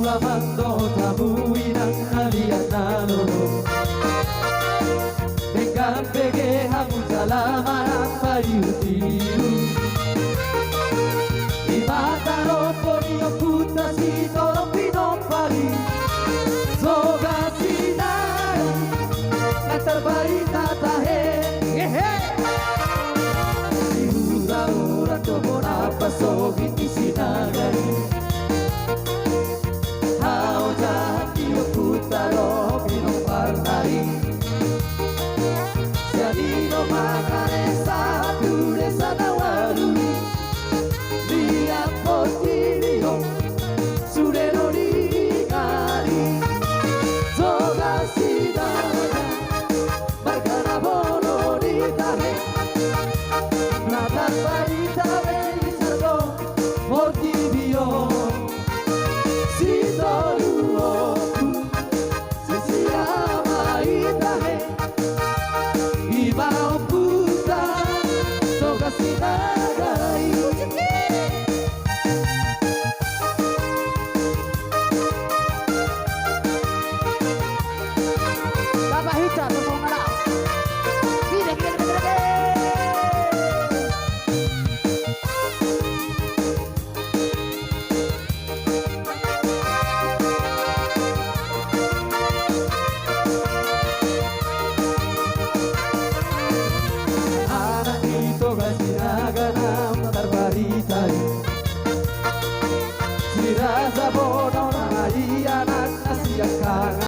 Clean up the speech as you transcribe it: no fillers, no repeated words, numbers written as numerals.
Sulaman no tamuin ang halian na lolo. Dengan pege hamu salaman ang pariu-tiu. Di mata ropo niyo puta si torong pinompari. Soga sinari ang terbaik tatahe. Si ura-ura tomo napasogi di sinagari. Hao jahat niyo puta ro pinompari. Sianino magane satu desa nawaru. Dia potirio surero rigari. Soga sidana marcana bono ritahe. Nata parita belisargo motivio. Si toluoku sisiama itahe. Iba puta soga sinagai. Dapat hijau tepung malam. Gini. Anak itu kasih nagana matarbaritai. Si rasa bono na anak nasiakang